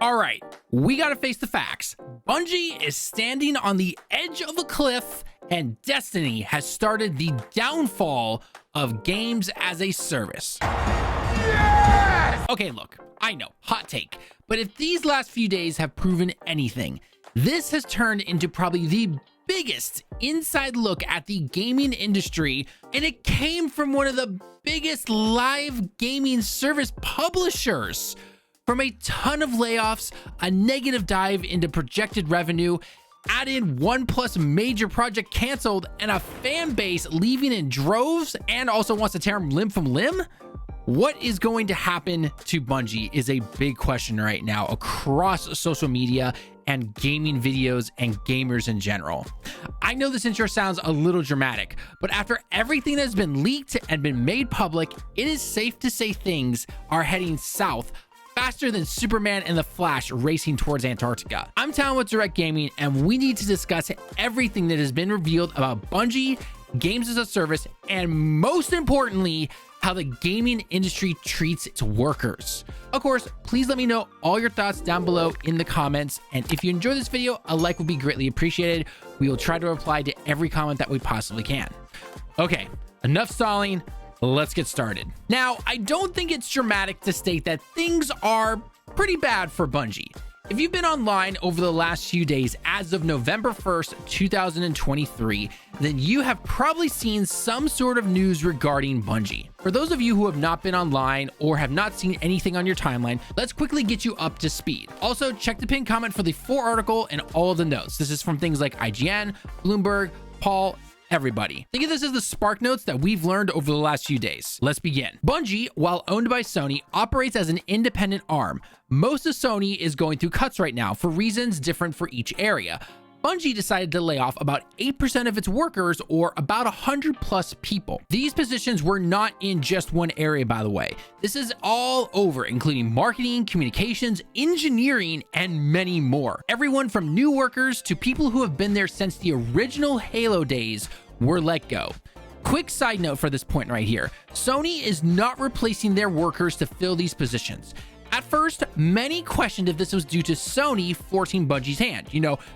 All right, we gotta face the facts. Bungie is standing on the edge of a cliff, and Destiny has started the downfall of games as a service. Yes! Okay, look, I know, hot take, but if these last few days have proven anything, this has turned into probably the biggest inside look at the gaming industry, and it came from one of the biggest live gaming service publishers. From a ton of layoffs, a negative dive into projected revenue, add in 1+ major project canceled, and a fan base leaving in droves and also wants to tear them limb from limb. What is going to happen to Bungie is a big question right now across social media and gaming videos and gamers in general. I know this intro sounds a little dramatic, but after everything that has been leaked and been made public, it is safe to say things are heading south faster than Superman and the Flash racing towards Antarctica. I'm Tallen with Direct Gaming, and we need to discuss everything that has been revealed about Bungie, games as a service, and most importantly, how the gaming industry treats its workers. Of course, please let me know all your thoughts down below in the comments, and if you enjoy this video, a like would be greatly appreciated. We will try to reply to every comment that we possibly can. Okay, enough stalling. Let's get started. Now, I don't think it's dramatic to state that things are pretty bad for Bungie. If you've been online over the last few days as of November 1st, 2023, then you have probably seen some sort of news regarding Bungie. For those of you who have not been online or have not seen anything on your timeline, let's quickly get you up to speed. Also, check the pinned comment for the full article and all of the notes. This is from things like IGN, Bloomberg, Paul, everybody. Think of this as the spark notes that we've learned over the last few days. Let's begin. Bungie, while owned by Sony, operates as an independent arm. Most of Sony is going through cuts right now for reasons different for each area. Bungie decided to lay off about 8% of its workers, or about 100+ people. These positions were not in just one area, by the way. This is all over, including marketing, communications, engineering, and many more. Everyone from new workers to people who have been there since the original Halo days were let go. Quick side note for this point right here. Sony is not replacing their workers to fill these positions. At first, many questioned if this was due to Sony forcing Bungie's hand,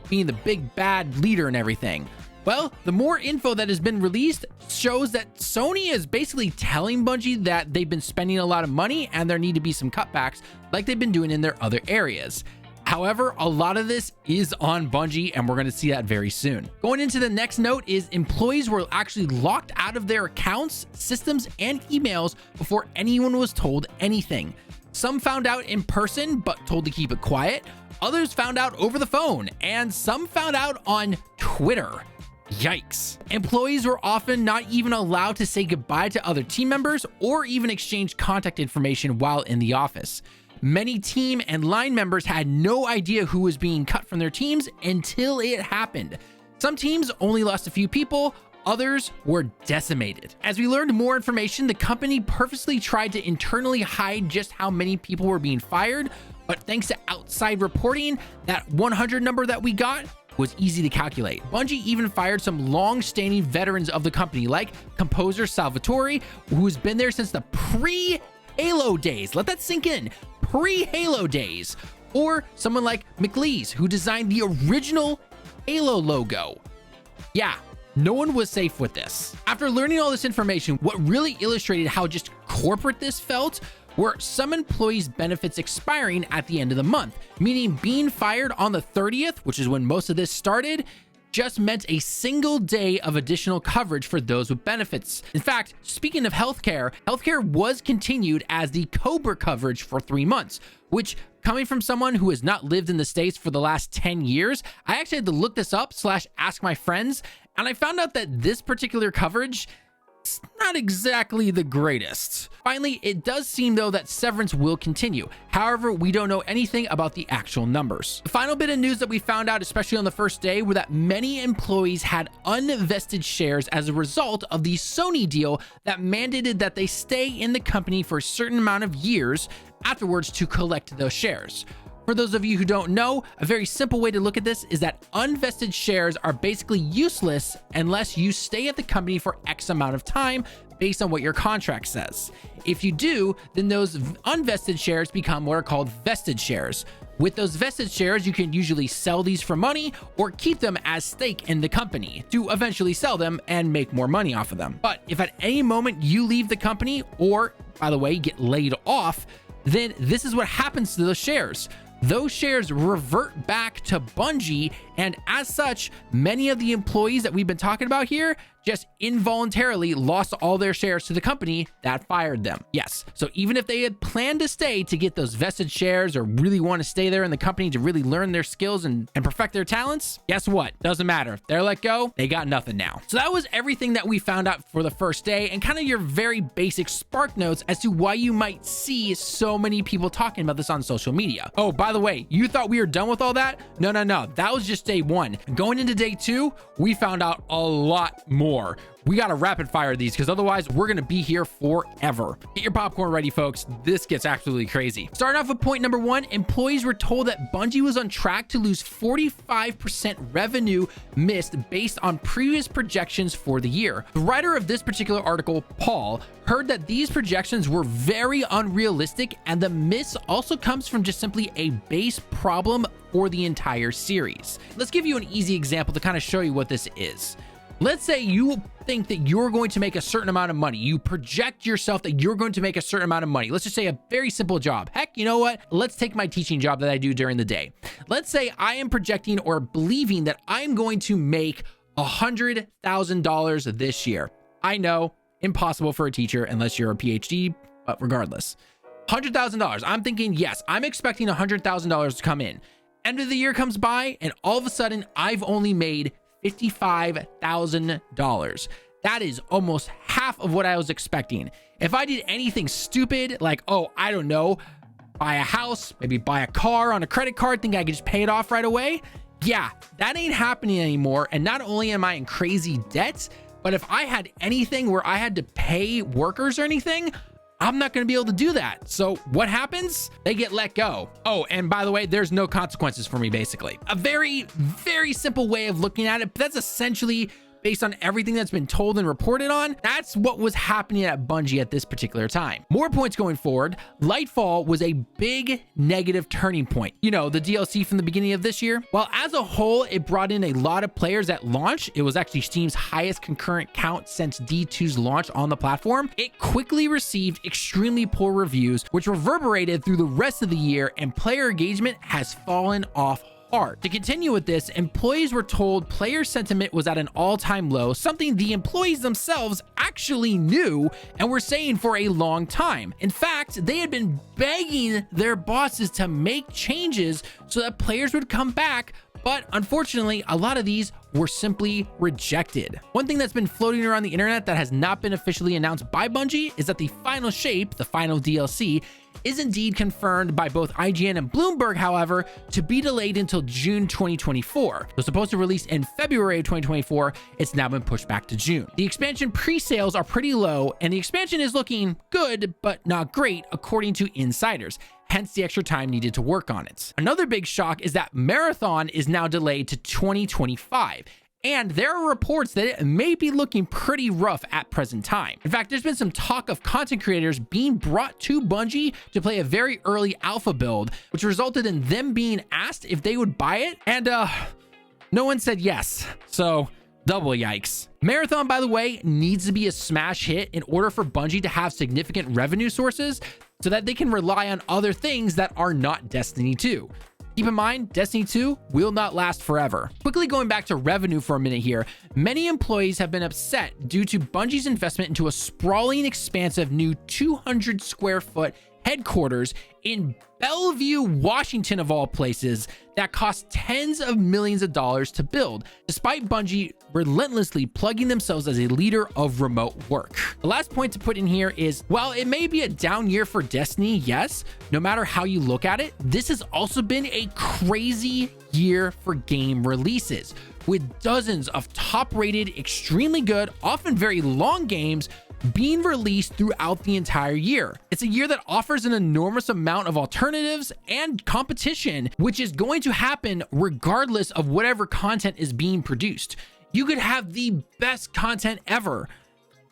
being the big bad leader and everything. Well, the more info that has been released shows that Sony is basically telling Bungie that they've been spending a lot of money and there need to be some cutbacks like they've been doing in their other areas. However, a lot of this is on Bungie, and we're going to see that very soon. Going into the next note is employees were actually locked out of their accounts, systems, and emails before anyone was told anything. Some found out in person, but told to keep it quiet. Others found out over the phone, and some found out on Twitter. Yikes. Employees were often not even allowed to say goodbye to other team members or even exchange contact information while in the office. Many team and line members had no idea who was being cut from their teams until it happened. Some teams only lost a few people. Others were decimated. As we learned more information, the company purposely tried to internally hide just how many people were being fired, but thanks to outside reporting, that 100 number that we got was easy to calculate. Bungie even fired some long-standing veterans of the company, like composer Salvatore, who's been there since the pre-Halo days. Let that sink in. Pre-Halo days. Or someone like McLeese, who designed the original Halo logo. Yeah. No one was safe with this. After learning all this information, what really illustrated how just corporate this felt were some employees' benefits expiring at the end of the month, meaning being fired on the 30th, which is when most of this started, just meant a single day of additional coverage for those with benefits. In fact, speaking of healthcare was continued as the COBRA coverage for 3 months, which, coming from someone who has not lived in the States for the last 10 years, I actually had to look this up / ask my friends, and I found out that this particular coverage is not exactly the greatest. Finally, it does seem though that severance will continue. However, we don't know anything about the actual numbers. The final bit of news that we found out, especially on the first day, were that many employees had unvested shares as a result of the Sony deal that mandated that they stay in the company for a certain amount of years afterwards to collect those shares. For those of you who don't know, a very simple way to look at this is that unvested shares are basically useless unless you stay at the company for X amount of time based on what your contract says. If you do, then those unvested shares become what are called vested shares. With those vested shares, you can usually sell these for money or keep them as stake in the company to eventually sell them and make more money off of them. But if at any moment you leave the company or, by the way, get laid off, then this is what happens to those shares. Those shares revert back to Bungie, and as such, many of the employees that we've been talking about here just involuntarily lost all their shares to the company that fired them. Yes, so even if they had planned to stay to get those vested shares or really want to stay there in the company to really learn their skills and perfect their talents, guess what? Doesn't matter. If they're let go, they got nothing now. So that was everything that we found out for the first day and kind of your very basic spark notes as to why you might see so many people talking about this on social media. Oh, by the way, you thought we were done with all that? No. That was just day one. Going into day two, we found out a lot more. We got to rapid fire these because otherwise we're going to be here forever. Get your popcorn ready, folks. This gets absolutely crazy. Starting off with point number one, employees were told that Bungie was on track to lose 45% revenue missed based on previous projections for the year. The writer of this particular article, Paul, heard that these projections were very unrealistic, and the miss also comes from just simply a base problem for the entire series. Let's give you an easy example to kind of show you what this is. Let's say you think that you're going to make a certain amount of money. You project yourself that you're going to make a certain amount of money. Let's just say a very simple job. Heck, you know what? Let's take my teaching job that I do during the day. Let's say I am projecting or believing that I'm going to make $100,000 this year. I know, impossible for a teacher unless you're a PhD, but regardless. $100,000. I'm thinking, yes, I'm expecting $100,000 to come in. End of the year comes by, and all of a sudden, I've only made $55,000. That is almost half of what I was expecting. If I did anything stupid, like, oh, I don't know, buy a house, maybe buy a car on a credit card, think I could just pay it off right away. Yeah, that ain't happening anymore. And not only am I in crazy debt, but if I had anything where I had to pay workers or anything, I'm not going to be able to do that. So what happens? They get let go. Oh, and by the way, there's no consequences for me, basically. A very, very simple way of looking at it, but that's essentially based on everything that's been told and reported on. That's what was happening at Bungie at this particular time. More points going forward. Lightfall was a big negative turning point. You know, the DLC from the beginning of this year. While as a whole, it brought in a lot of players at launch. It was actually Steam's highest concurrent count since D2's launch on the platform. It quickly received extremely poor reviews, which reverberated through the rest of the year, and player engagement has fallen off hard. To continue with this, employees were told player sentiment was at an all-time low, something the employees themselves actually knew and were saying for a long time. In fact, they had been begging their bosses to make changes so that players would come back, but unfortunately, a lot of these were simply rejected. One thing that's been floating around the internet that has not been officially announced by Bungie is that the final shape, the final DLC, is indeed confirmed by both IGN and Bloomberg, however, to be delayed until June 2024. It was supposed to release in February of 2024. It's now been pushed back to June. The expansion pre-sales are pretty low, and the expansion is looking good, but not great, according to insiders. Hence the extra time needed to work on it. Another big shock is that Marathon is now delayed to 2025. And there are reports that it may be looking pretty rough at present time. In fact, there's been some talk of content creators being brought to Bungie to play a very early alpha build, which resulted in them being asked if they would buy it. And no one said yes. So double yikes. Marathon, by the way, needs to be a smash hit in order for Bungie to have significant revenue sources so that they can rely on other things that are not Destiny 2. Keep in mind, Destiny 2 will not last forever. Quickly going back to revenue for a minute here, many employees have been upset due to Bungie's investment into a sprawling, expansive new 200 square foot headquarters in Bellevue, Washington, of all places, that cost tens of millions of dollars to build, despite Bungie relentlessly plugging themselves as a leader of remote work. The last point to put in here is, while it may be a down year for Destiny, yes, no matter how you look at it, this has also been a crazy year for game releases, with dozens of top-rated, extremely good, often very long games being released throughout the entire year. It's a year that offers an enormous amount of alternatives and competition, which is going to happen regardless of whatever content is being produced. You could have the best content ever,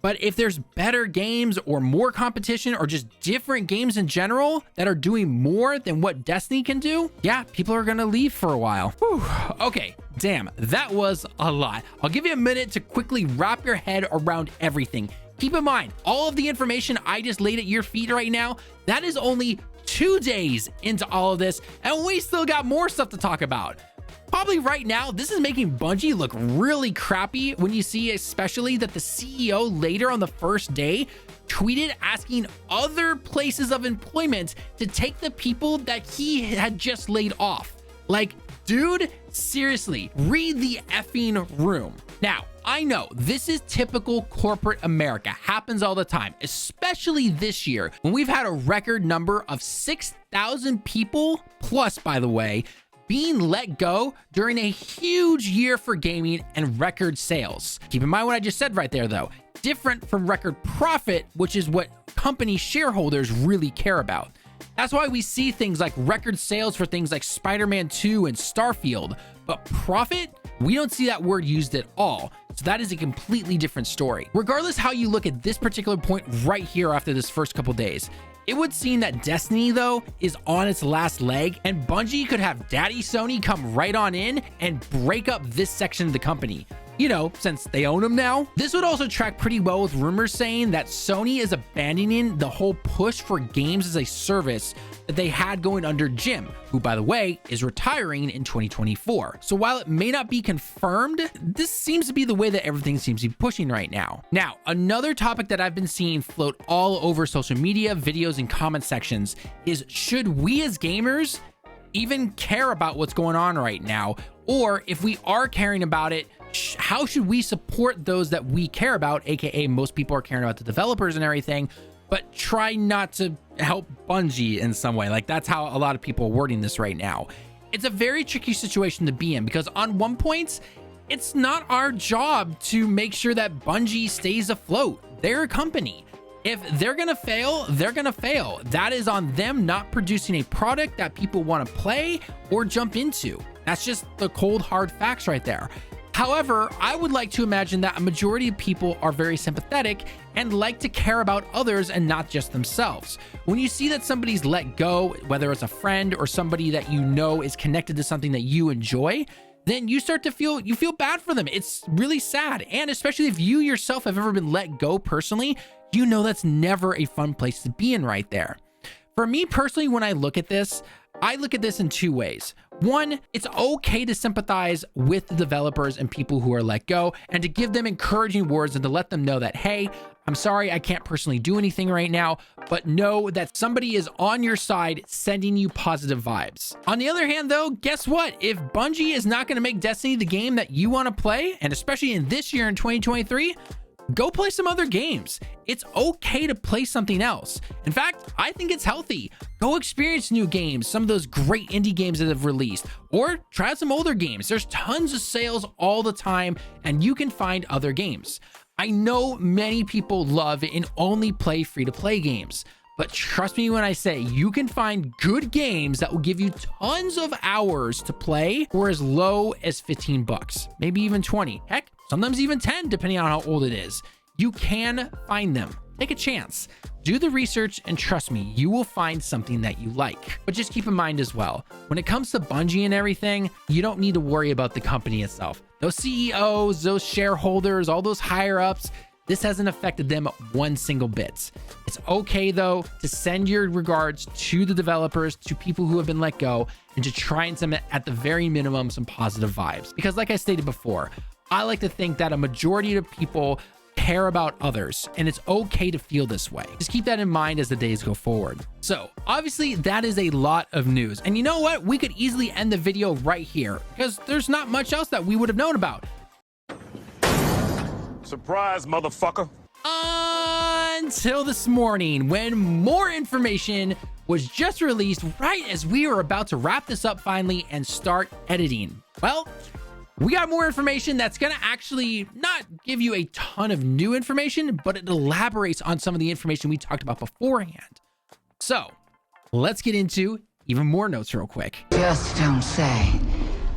But if there's better games or more competition or just different games in general that are doing more than what Destiny can do, yeah, people are gonna leave for a while. Whew. Okay, damn, that was a lot. I'll give you a minute to quickly wrap your head around everything. Keep in mind, all of the information I just laid at your feet right now, that is only 2 days into all of this, and we still got more stuff to talk about. Probably right now, this is making Bungie look really crappy when you see especially that the CEO later on the first day tweeted asking other places of employment to take the people that he had just laid off. Like, dude, seriously, read the effing room. Now, I know this is typical corporate America, happens all the time, especially this year when we've had a record number of 6,000 people plus, by the way, being let go during a huge year for gaming and record sales. Keep in mind what I just said right there though, different from record profit, which is what company shareholders really care about. That's why we see things like record sales for things like Spider-Man 2 and Starfield, but profit, we don't see that word used at all. So that is a completely different story. Regardless how you look at this particular point right here after this first couple days, it would seem that Destiny, though, is on its last leg, and Bungie could have Daddy Sony come right on in and break up this section of the company. You know, since they own them now. This would also track pretty well with rumors saying that Sony is abandoning the whole push for games as a service that they had going under Jim, who, by the way, is retiring in 2024. So while it may not be confirmed, this seems to be the way that everything seems to be pushing right now. Now, another topic that I've been seeing float all over social media, videos, and comment sections is, should we as gamers even care about what's going on right now? Or if we are caring about it, how should we support those that we care about, aka most people are caring about the developers and everything, but try not to help Bungie in some way? Like, that's how a lot of people are wording this right now. It's a very tricky situation to be in, because on one point, it's not our job to make sure that Bungie stays afloat. They're a company. If they're gonna fail, they're gonna fail. That is on them not producing a product that people want to play or jump into. That's just the cold, hard facts right there. However, I would like to imagine that a majority of people are very sympathetic and like to care about others and not just themselves. When you see that somebody's let go, whether it's a friend or somebody that you know is connected to something that you enjoy, then you start to feel bad for them. It's really sad. And especially if you yourself have ever been let go personally, you know that's never a fun place to be in right there. For me personally, when I look at this in 2 ways. One, it's okay to sympathize with the developers and people who are let go, and to give them encouraging words and to let them know that, hey, I'm sorry I can't personally do anything right now, but know that somebody is on your side sending you positive vibes. On the other hand, though, guess what? If Bungie is not going to make Destiny the game that you want to play, and especially in this year in 2023, go play some other games. It's okay to play something else. In fact, I think it's healthy. Go experience new games, some of those great indie games that have released, or try out some older games. There's tons of sales all the time, and you can find other games. I know many people love and only play free-to-play games, but trust me when I say you can find good games that will give you tons of hours to play for as low as 15 bucks, maybe even 20. Heck, sometimes even 10, depending on how old it is. You can find them. Take a chance. Do the research, and trust me, you will find something that you like. But just keep in mind as well, when it comes to Bungie and everything, you don't need to worry about the company itself. Those CEOs, those shareholders, all those higher ups, this hasn't affected them one single bit. It's okay, though, to send your regards to the developers, to people who have been let go, and to try and send, at the very minimum, some positive vibes. Because like I stated before, I like to think that a majority of people care about others, and it's okay to feel this way. Just keep that in mind as the days go forward. So obviously that is a lot of news, and you know what? We could easily end the video right here because there's not much else that we would have known about. Surprise, motherfucker. Until this morning, when more information was just released right as we were about to wrap this up finally and start editing. Well, we got more information that's going to actually not give you a ton of new information, but it elaborates on some of the information we talked about beforehand. So let's get into even more notes real quick. Just don't say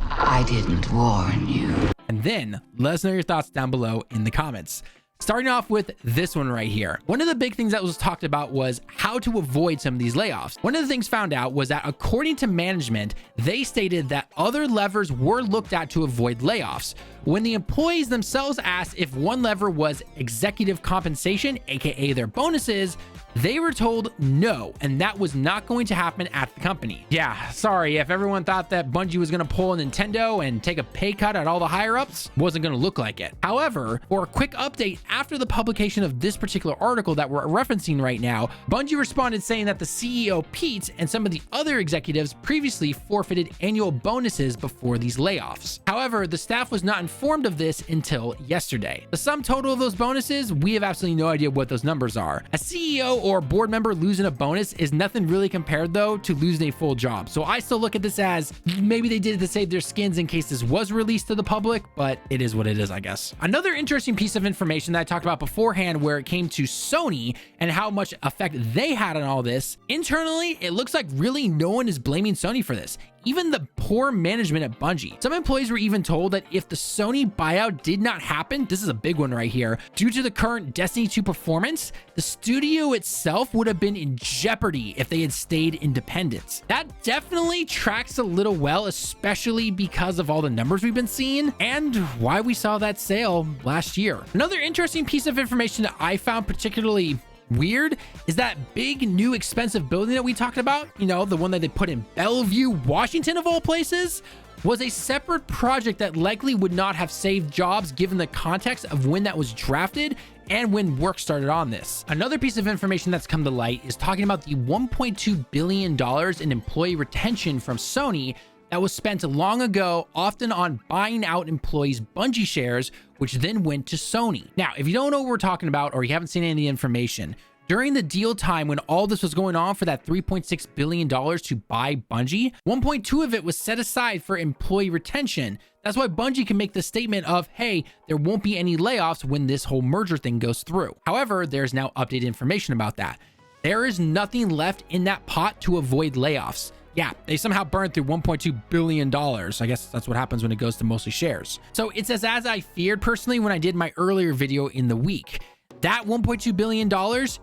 I didn't warn you. And then let us know your thoughts down below in the comments. Starting off with this one right here. One of the big things that was talked about was how to avoid some of these layoffs. One of the things found out was that according to management, they stated that other levers were looked at to avoid layoffs. When the employees themselves asked if one lever was executive compensation, aka their bonuses, they were told no, and that was not going to happen at the company. Yeah, sorry, if everyone thought that Bungie was going to pull a Nintendo and take a pay cut at all the higher ups, wasn't going to look like it. However, for a quick update after the publication of this particular article that we're referencing right now, Bungie responded saying that the CEO Pete and some of the other executives previously forfeited annual bonuses before these layoffs. However, the staff was not informed of this until yesterday. The sum total of those bonuses, we have absolutely no idea what those numbers are. A CEO or board member losing a bonus is nothing really compared though to losing a full job. So I still look at this as maybe they did it to save their skins in case this was released to the public, but it is what it is, I guess. Another interesting piece of information that I talked about beforehand where it came to Sony and how much effect they had on all this, internally, it looks like really no one is blaming Sony for this. Even the poor management at Bungie. Some employees were even told that if the Sony buyout did not happen, this is a big one right here, due to the current Destiny 2 performance, the studio itself would have been in jeopardy if they had stayed independent. That definitely tracks a little well, especially because of all the numbers we've been seeing and why we saw that sale last year. Another interesting piece of information that I found particularly weird is that big new expensive building that we talked about, you know, the one that they put in Bellevue, Washington of all places, was a separate project that likely would not have saved jobs given the context of when that was drafted and when work started on this. Another piece of information that's come to light is talking about the $1.2 billion in employee retention from Sony that was spent long ago, often on buying out employees' Bungie shares, which then went to Sony. Now, if you don't know what we're talking about or you haven't seen any of the information, during the deal time when all this was going on for that $3.6 billion to buy Bungie, 1.2 of it was set aside for employee retention. That's why Bungie can make the statement of, hey, there won't be any layoffs when this whole merger thing goes through. However, there's now updated information about that. There is nothing left in that pot to avoid layoffs. Yeah, they somehow burned through $1.2 billion. I guess that's what happens when it goes to mostly shares. So it's as I feared personally when I did my earlier video in the week. That $1.2 billion,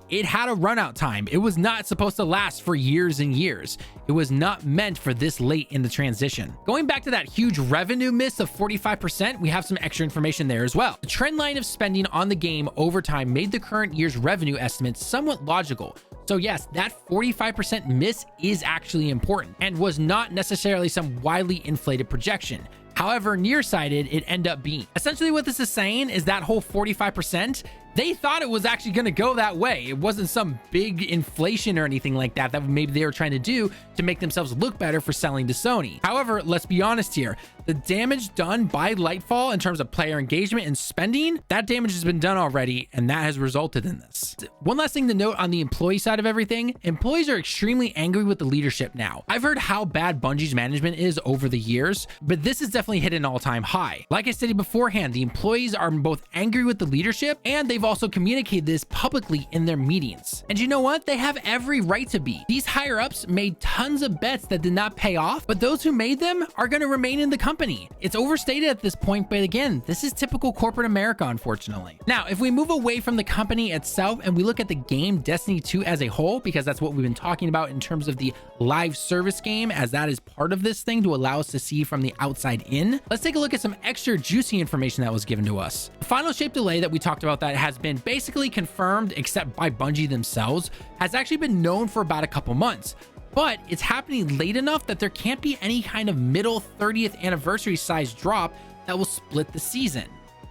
it had a run out time. It was not supposed to last for years and years. It was not meant for this late in the transition. Going back to that huge revenue miss of 45%, we have some extra information there as well. The trend line of spending on the game over time made the current year's revenue estimates somewhat logical. So yes, that 45% miss is actually important and was not necessarily some widely inflated projection. However nearsighted it ended up being. Essentially what this is saying is that whole 45%, they thought it was actually going to go that way. It wasn't some big inflation or anything like that that maybe they were trying to do to make themselves look better for selling to Sony. However, let's be honest here. The damage done by Lightfall in terms of player engagement and spending, that damage has been done already, and that has resulted in this. One last thing to note on the employee side of everything, employees are extremely angry with the leadership now. I've heard how bad Bungie's management is over the years, but this has definitely hit an all-time high. Like I stated beforehand, the employees are both angry with the leadership, and they've also communicated this publicly in their meetings. And you know what? They have every right to be. These higher ups made tons of bets that did not pay off, but those who made them are going to remain in the company. It's overstated at this point, but again, this is typical corporate America, unfortunately. Now, if we move away from the company itself and we look at the game Destiny 2 as a whole, because that's what we've been talking about in terms of the live service game, as that is part of this thing to allow us to see from the outside in, let's take a look at some extra juicy information that was given to us. The final shape delay that we talked about that has been basically confirmed, except by Bungie themselves, has actually been known for about a couple months. But it's happening late enough that there can't be any kind of middle 30th anniversary size drop that will split the season.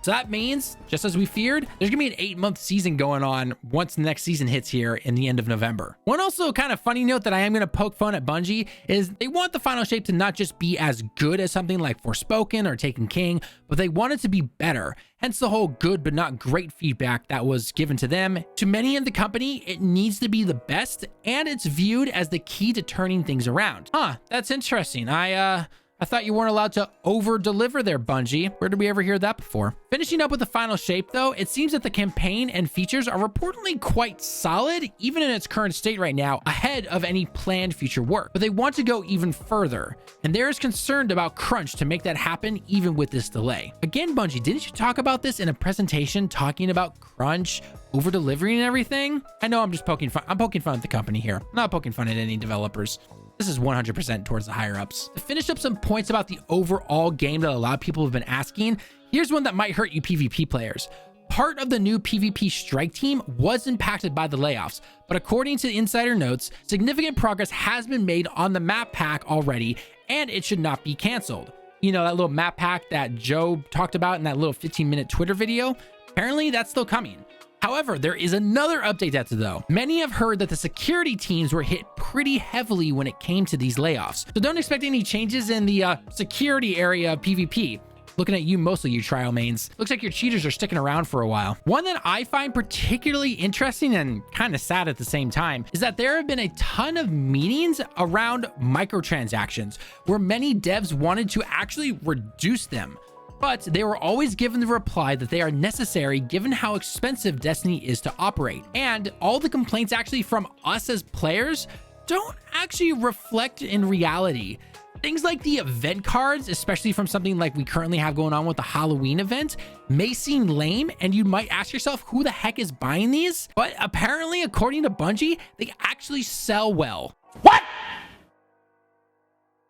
So that means, just as we feared, there's gonna be an 8-month season going on once the next season hits here in the end of November. One also kind of funny note that I am gonna poke fun at Bungie is they want the final shape to not just be as good as something like Forspoken or Taken King, but they want it to be better. Hence the whole good but not great feedback that was given to them. To many in the company, it needs to be the best, and it's viewed as the key to turning things around. Huh, that's interesting. I I thought you weren't allowed to over deliver there, Bungie. Where did we ever hear that before? Finishing up with the final shape though, it seems that the campaign and features are reportedly quite solid, even in its current state right now, ahead of any planned future work. But they want to go even further, and they're concerned about crunch to make that happen even with this delay. Again, Bungie, didn't you talk about this in a presentation talking about crunch, over delivering and everything? I know I'm just poking fun. I'm poking fun at the company here. I'm not poking fun at any developers. This is 100% towards the higher ups. To finish up some points about the overall game that a lot of people have been asking, here's one that might hurt you PvP players. Part of the new PvP strike team was impacted by the layoffs, but according to insider notes, significant progress has been made on the map pack already, and it should not be canceled. You know, that little map pack that Joe talked about in that little 15-minute Twitter video? Apparently that's still coming. However, there is another update that's though. Many have heard that the security teams were hit pretty heavily when it came to these layoffs. So don't expect any changes in the security area of PvP. Looking at you, mostly you trial mains. Looks like your cheaters are sticking around for a while. One that I find particularly interesting and kind of sad at the same time is that there have been a ton of meetings around microtransactions where many devs wanted to actually reduce them. But they were always given the reply that they are necessary given how expensive Destiny is to operate. And all the complaints actually from us as players don't actually reflect in reality. Things like the event cards, especially from something like we currently have going on with the Halloween event, may seem lame, and you might ask yourself who the heck is buying these? But apparently, according to Bungie, they actually sell well. What?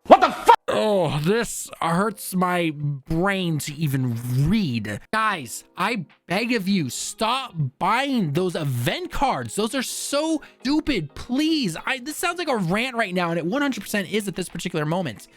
What the fuck? Oh, this hurts my brain to even read. Guys, I beg of you, stop buying those event cards. Those are so stupid. Please. This sounds like a rant right now, and it 100% is at this particular moment.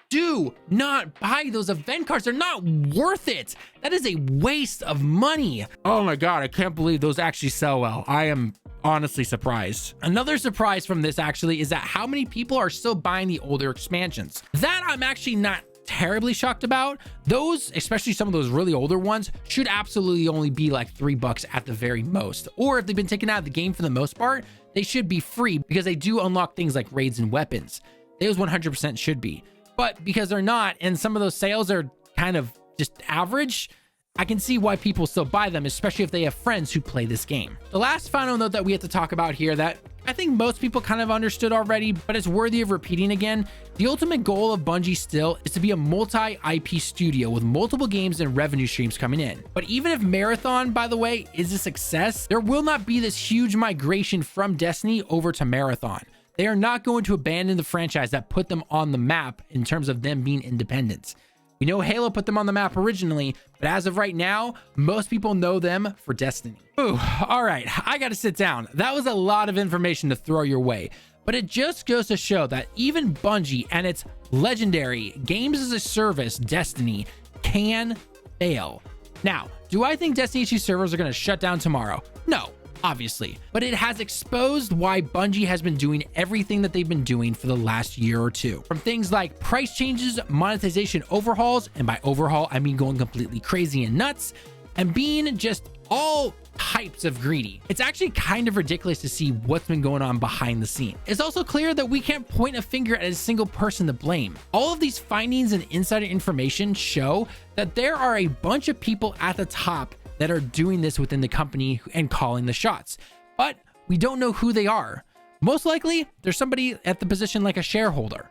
Do not buy those event cards. They're not worth it. That is a waste of money. Oh my God, I can't believe those actually sell well. I am honestly surprised. Another surprise from this actually is that how many people are still buying the older expansions. That I'm actually not terribly shocked about. Those, especially some of those really older ones, should absolutely only be like $3 at the very most. Or if they've been taken out of the game for the most part, they should be free because they do unlock things like raids and weapons. Those 100% should be. But because they're not, and some of those sales are kind of just average, I can see why people still buy them, especially if they have friends who play this game. The last final note that we have to talk about here that I think most people kind of understood already, but it's worthy of repeating again. The ultimate goal of Bungie still is to be a multi-IP studio with multiple games and revenue streams coming in. But even if Marathon, by the way, is a success, there will not be this huge migration from Destiny over to Marathon. They are not going to abandon the franchise that put them on the map in terms of them being independent. We know Halo put them on the map originally, but as of right now, most people know them for Destiny. Ooh, all right, I gotta sit down. That was a lot of information to throw your way, but it just goes to show that even Bungie and its legendary games as a service, Destiny, can fail. Now, do I think Destiny 2 servers are gonna shut down tomorrow? No. Obviously, but it has exposed why Bungie has been doing everything that they've been doing for the last year or two. From things like price changes, monetization overhauls, and by overhaul, I mean going completely crazy and nuts, and being just all types of greedy. It's actually kind of ridiculous to see what's been going on behind the scene. It's also clear that we can't point a finger at a single person to blame. All of these findings and insider information show that there are a bunch of people at the top that are doing this within the company and calling the shots, but we don't know who they are. Most likely, there's somebody at the position like a shareholder.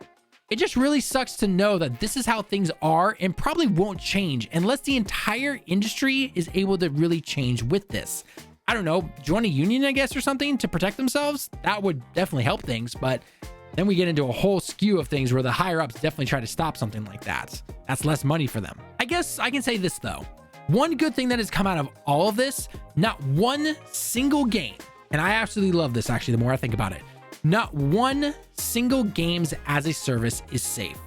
It just really sucks to know that this is how things are and probably won't change unless the entire industry is able to really change with this. I don't know, join a union, I guess, or something to protect themselves. That would definitely help things, but then we get into a whole skew of things where the higher ups definitely try to stop something like that. That's less money for them. I guess I can say this though. One good thing that has come out of all of this, not one single game, and I absolutely love this actually the more I think about it, not one single games as a service is safe.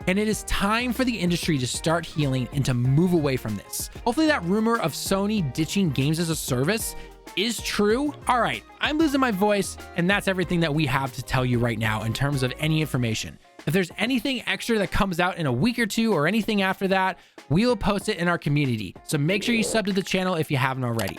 And it is time for the industry to start healing and to move away from this. Hopefully that rumor of Sony ditching games as a service is true. All right, I'm losing my voice, and that's everything that we have to tell you right now in terms of any information. If there's anything extra that comes out in a week or two or anything after that, we will post it in our community. So make sure you sub to the channel if you haven't already.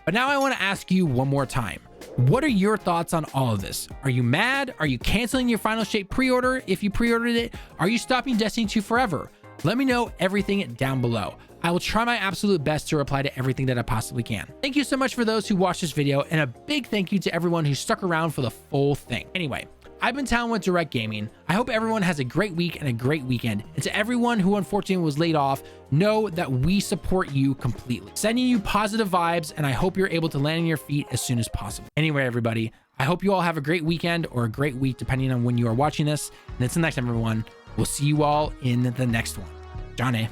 But now I want to ask you one more time. What are your thoughts on all of this? Are you mad? Are you canceling your Final Shape pre-order if you pre-ordered it? Are you stopping Destiny 2 forever? Let me know everything down below. I will try my absolute best to reply to everything that I possibly can. Thank you so much for those who watched this video, and a big thank you to everyone who stuck around for the full thing. Anyway, I've been Tallen with Direct Gaming. I hope everyone has a great week and a great weekend. And to everyone who unfortunately was laid off, know that we support you completely. Sending you positive vibes, and I hope you're able to land on your feet as soon as possible. Anyway, everybody, I hope you all have a great weekend or a great week, depending on when you are watching this. And until next time, everyone, we'll see you all in the next one. Johnny.